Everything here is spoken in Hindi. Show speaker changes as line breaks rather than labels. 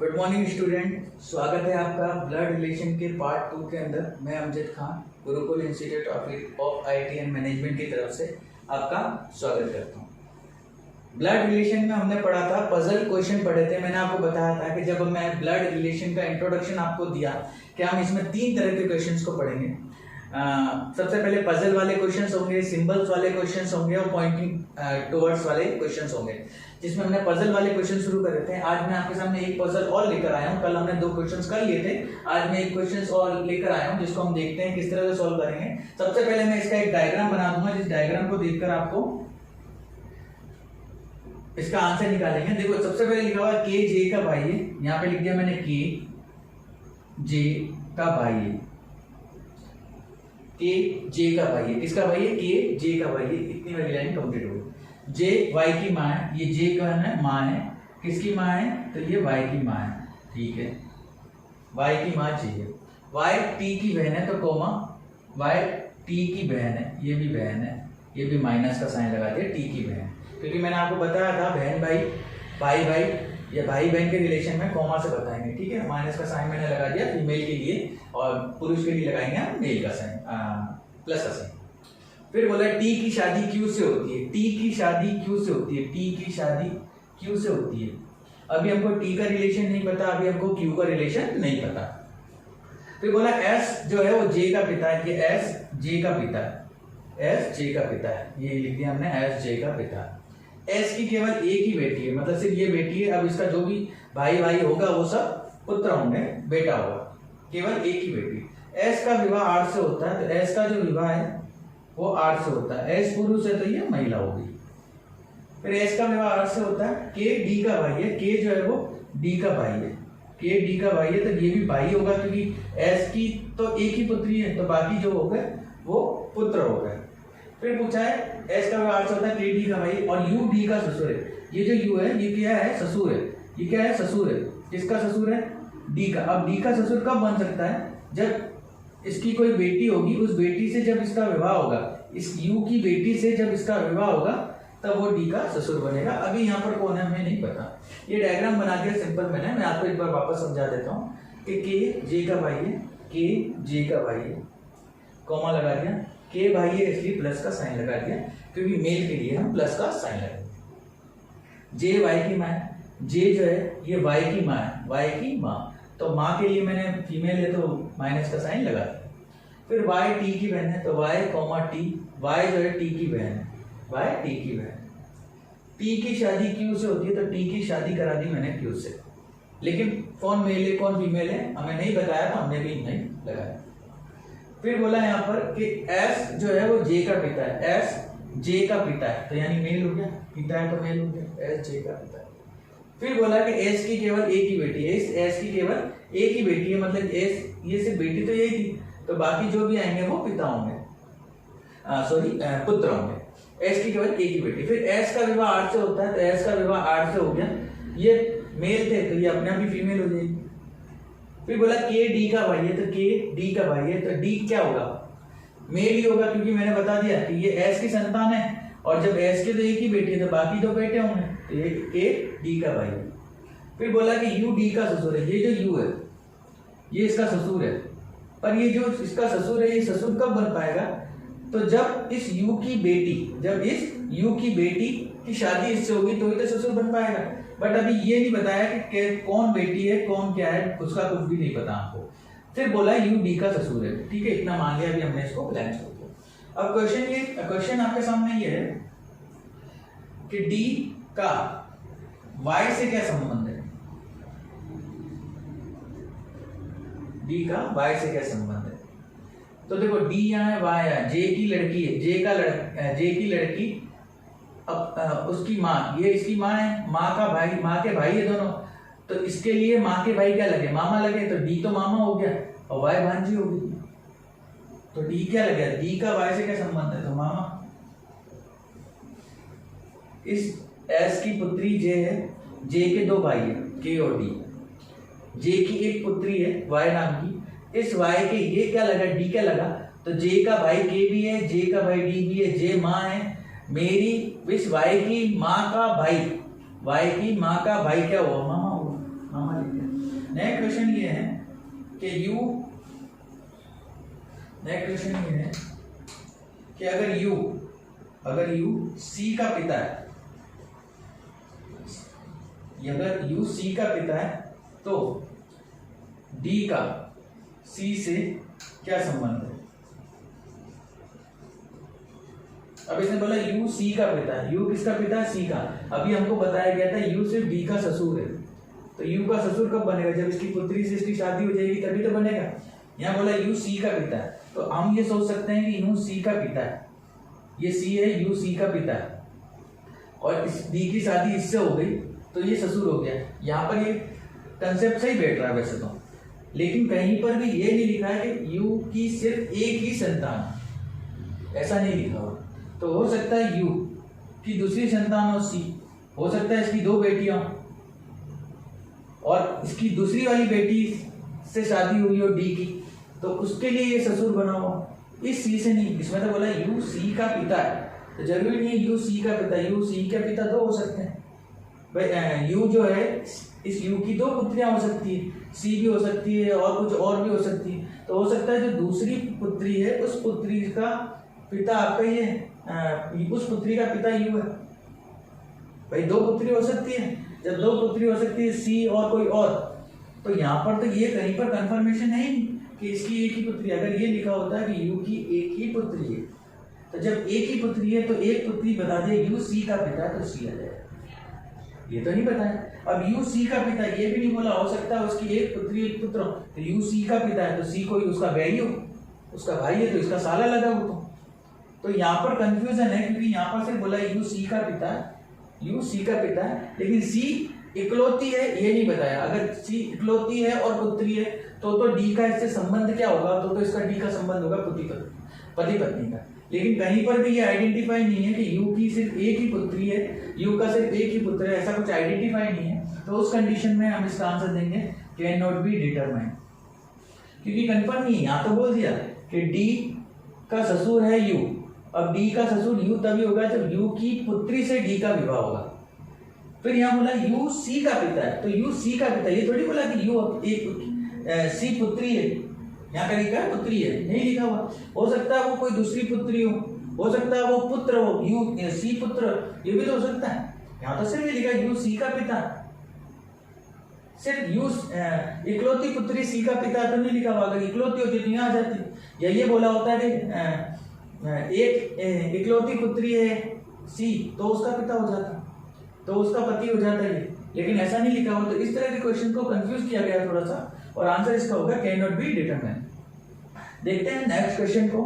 गुड मॉर्निंग स्टूडेंट, स्वागत है आपका ब्लड रिलेशन के पार्ट 2 के अंदर। मैं Amjad Khan Gurukul institute of IT and management की तरफ से आपका स्वागत करता हूँ। ब्लड रिलेशन में हमने पढ़ा था, पजल क्वेश्चन पढ़े थे। मैंने आपको बताया था कि जब मैं ब्लड रिलेशन का इंट्रोडक्शन आपको दिया कि हम इसमें 3 तरह के क्वेश्चंस को पढ़ेंगे। सबसे पहले पजल वाले क्वेश्चंस होंगे, सिंबल्स वाले क्वेश्चंस होंगे और पॉइंटिंग टुवर्ड्स वाले क्वेश्चंस होंगे, जिसमें हमने पजल वाले क्वेश्चन शुरू करे थे। आज मैं आपके सामने एक पजल और लेकर आया हूं। कल हमने 2 क्वेश्चंस कर लिए थे, आज मैं एक क्वेश्चन और लेकर आया हूं जिसको हम देखते हैं किस तरह से सॉल्व करेंगे। सबसे पहले मैं इसका एक डायग्राम बना दूंगा, जिस डायग्राम को देखकर आपको इसका आंसर निकालेंगे। देखो, सबसे पहले लिखा हुआ के जे का भाई है, यहाँ पे लिख दिया मैंने के जे का भाई है, के जे का भाई है। किसका भाई है? के जे का भाई है। इतनी वाली लाइन कंप्लीट हो गई। जे वाई की माँ है, ये जे का है माँ है। किसकी माँ है? तो ये वाई की माँ है। ठीक है, वाई की माँ जे है। वाई टी की बहन है, तो कोमा वाई टी की बहन है, ये भी बहन है, ये भी माइनस का साइन लगा दिया, टी की बहन। क्योंकि मैंने आपको बताया था बहन भाई, भाई भाई या भाई बहन के रिलेशन में कोमा से बताएंगे। ठीक है, माइनस का साइन मैंने लगा दिया फीमेल के लिए और पुरुष के लिए लगाएंगे हम मेल का साइन, प्लस का साइन। फिर बोला टी की शादी क्यू से होती है, टी की शादी क्यू से होती है, टी की शादी क्यू से होती है। अभी हमको टी का रिलेशन नहीं पता, अभी हमको क्यू का रिलेशन नहीं पता। फिर बोला एस जो है वो जे का पिता है, ये एस जे का पिता है, एस जे का पिता है, ये लिख दिया हमने एस जे का पिता है। एस की केवल एक ही बेटी है, मतलब सिर्फ ये बेटी है। अब इसका जो भी भाई भाई होगा वो सब पुत्र होंगे, बेटा होगा, केवल एक ही बेटी। एस का विवाह आठ से होता है, तो एस का जो विवाह है वो 8 से होता है। एस पुरुष है तो ये महिला होगी। फिर एस का विवाह 8 से होता है। के डी का भाई है, के जो है वो डी का भाई है, के डी का भाई है, तो ये भी भाई होगा क्योंकि एस की तो एक ही पुत्री है, तो बाकी जो हो गए वो पुत्र हो गए। फिर पूछा है एस का विवाह 8 से होता है, के डी का भाई और यू डी का ससुर है। ये जो यू है ये क्या है? ससुर है। ये क्या है? ससुर है। किसका ससुर है? डी का। अब डी का ससुर कब बन सकता है? जब इसकी कोई बेटी होगी, उस बेटी से जब इसका विवाह होगा, इस यू की बेटी से जब इसका विवाह होगा तब वो डी का ससुर बनेगा। अभी यहाँ पर कौन है हमें नहीं पता। ये डायग्राम बना दिया सिंपल मैंने, मैं आपको एक बार वापस समझा देता हूँ कि के जे का भाई है, के जे का भाई है, कॉमा लगा दिया, के भाई है इसलिए प्लस का साइन लगा दिया क्योंकि मेल के लिए हम प्लस का साइन लगाएंगे। जे वाई की माँ है, जे जो है ये वाई की माँ है, वाई की माँ, तो माँ के लिए मैंने फीमेल है तो माइनस का साइन लगा दिया। फिर वाई टी की बहन है, तो वाई कॉमा टी, वाई जो है टी की बहन है, वाई टी की बहन। टी की शादी क्यू से होती है, तो टी की शादी करा दी मैंने क्यू से, लेकिन कौन मेल है कौन फीमेल है हमें नहीं बताया, तो हमने भी नहीं लगाया। फिर बोला यहाँ पर कि एस जो है वो जे का पिता है, एस जे का पिता है, तो यानी मेल हो गया, पिता है तो मेल हो गया, एस जे का पिता है। फिर बोला कि एस की केवल एक ही बेटी है, इस एस की केवल एक ही बेटी है, मतलब एस ये सिर्फ बेटी तो यही थी, तो बाकी जो भी आएंगे वो पिता होंगे, पुत्र होंगे। एस की केवल एक ही बेटी। फिर एस का विवाह 8 से होता है, तो एस का विवाह 8 से हो गया, ये मेल थे तो ये अपने आप ही फीमेल हो जाएगी। फिर बोला के डी का भाई है, तो के डी का भाई है, तो डी क्या होगा? मेल ही होगा क्योंकि मैंने बता दिया कि ये एस की संतान है और जब एस के तो एक ही बेटी है तो बाकी दो बेटे होंगे, तो ये के डी का भाई है। फिर बोला कि यू डी का ससुर है, ये जो यू है ये इसका ससुर है, पर ये जो इसका ससुर है ये ससुर कब बन पाएगा? तो जब इस यू की बेटी, जब इस यू की बेटी की शादी इससे होगी तो ही तो ससुर बन पाएगा। बट अभी ये नहीं बताया कि कौन बेटी है कौन क्या है, उसका कुछ भी नहीं पता आपको। फिर बोला यू डी का ससुर है, ठीक है, इतना मान लिया, अभी हमने इसको ब्लैंक छोड़ दिया। अब क्वेश्चन आपके सामने ये है कि डी का वाई से क्या संबंध है? डी का वाई से क्या संबंध है? तो देखो डी यहाँ है, वाई है, जे की लड़की है, जे की लड़की, अब उसकी माँ, ये इसकी माँ है, माँ का भाई, माँ के भाई है दोनों, तो इसके लिए माँ के भाई क्या लगे? मामा लगे, तो डी तो मामा हो गया और वाई भांजी हो गई, तो डी क्या लगे? डी का वाई से क्या संबंध है? तो मामा। इस एस की पुत्री जे है, जे के 2 भाई है, के और डी, जे की एक पुत्री है वाई नाम की, इस वाई के ये क्या लगा? डी क्या लगा? तो जे का भाई के भी है, जे का भाई डी भी है, जे माँ है मेरी, इस वाई की माँ का भाई, वाई की माँ का भाई क्या हुआ? मामा हुआ, मामा लिख दिया। नेक्स्ट क्वेश्चन ये है कि अगर यू सी का पिता है, अगर यू सी का पिता है तो डी का सी से क्या संबंध है। अब इसने बोला यू सी का पिता है, यू किसका पिता है, सी का। अभी हमको बताया गया था यू सिर्फ डी का ससुर है, तो यू का ससुर कब बनेगा, जब इसकी पुत्री से इसकी शादी हो जाएगी तभी तो बनेगा। यहाँ बोला यू सी का पिता है, तो हम ये सोच सकते हैं कि यू सी का पिता है, ये सी है, यू सी का पिता है, और इस डी की शादी इससे हो गई तो ये ससुर हो गया। यहाँ पर ये कंसेप्ट सही बैठ रहा है वैसे तो, लेकिन कहीं पर भी ये नहीं लिखा है कि यू की सिर्फ एक ही संतान, ऐसा नहीं लिखा हुआ। तो हो सकता है यू की दूसरी संतान हो सी, हो सकता है इसकी 2 बेटियां और इसकी दूसरी वाली बेटी से शादी हुई हो डी की, तो उसके लिए ये ससुर बना हुआ। इस सी से नहीं, इसमें तो बोला यू सी का पिता है, तो जरूरी नहीं है यू सी का पिता, यू सी के पिता 2 हो सकते हैं भाई। यू जो है इस यू की 2 पुत्रियां हो सकती है, सी भी हो सकती है और कुछ और भी हो सकती है। तो हो सकता है जो दूसरी पुत्री है उस पुत्री का पिता आपका ही है, उस पुत्री का पिता यू है भाई। 2 पुत्री हो सकती है, जब 2 पुत्री हो सकती है सी और कोई और, तो यहाँ पर तो ये कहीं पर कंफर्मेशन है ही नहीं कि इसकी एक ही पुत्री। अगर ये लिखा होता है कि यू की एक ही पुत्री है, तो जब एक ही पुत्री है तो एक पुत्री बता दे यू सी का पिता है तो सी आ जाएगा, ये तो नहीं बताया। अब यू सी का पिता, ये भी नहीं बोला, हो सकता है उसकी एक पुत्री एक पुत्र हो, तो यू सी का पिता है तो सी कोई उसका भाई हो, उसका भाई है तो इसका साला लगा हो। तो यहाँ पर कंफ्यूजन है क्योंकि यहाँ पर सिर्फ बोला यू सी का पिता है, यू सी का पिता है, लेकिन सी इकलौती है ये नहीं बताया। अगर सी इकलौती है और पुत्री है तो डी का इससे संबंध क्या होगा, तो इसका डी का संबंध होगा पति पत्नी का। लेकिन कहीं पर भी ये आइडेंटिफाई नहीं है कि यू की सिर्फ एक ही पुत्री है, यू का सिर्फ एक ही पुत्र है, ऐसा कुछ आइडेंटिफाई नहीं है। तो उस कंडीशन में हम इसका आंसर देंगे कैन नॉट बी डिटरमाइंड, क्योंकि कंफर्म नहीं है। यहाँ तो बोल दिया कि डी का ससुर है यू, अब डी का ससुर यू तभी होगा जब यू की पुत्री से डी का विवाह होगा। फिर यहाँ बोला यू सी का पिता है, तो यू सी का पिता, ये थोड़ी बोला कि यू एक सी पुत्री है, यहाँ का लिखा है पुत्री है, नहीं लिखा हुआ। हो सकता है वो कोई दूसरी पुत्री हो सकता है वो पुत्र हो, यू सी पुत्र, ये भी तो हो सकता है। यहाँ तो सिर्फ ये लिखा यू सी का पिता, सिर्फ यू इकलौती पुत्री सी का पिता तो नहीं लिखा हुआ। अगर इकलौती होती तो यहाँ आ जाती, या ये बोला होता है कि एक इकलौती पुत्री है सी तो उसका पिता हो जाता, तो उसका पति हो जाता है, लेकिन ऐसा नहीं लिखा हुआ। तो इस तरह के क्वेश्चन को कंफ्यूज किया गया थोड़ा सा, और आंसर इसका होगा कैन नॉट बी डिटरमाइंड। देखते हैं नेक्स्ट क्वेश्चन को।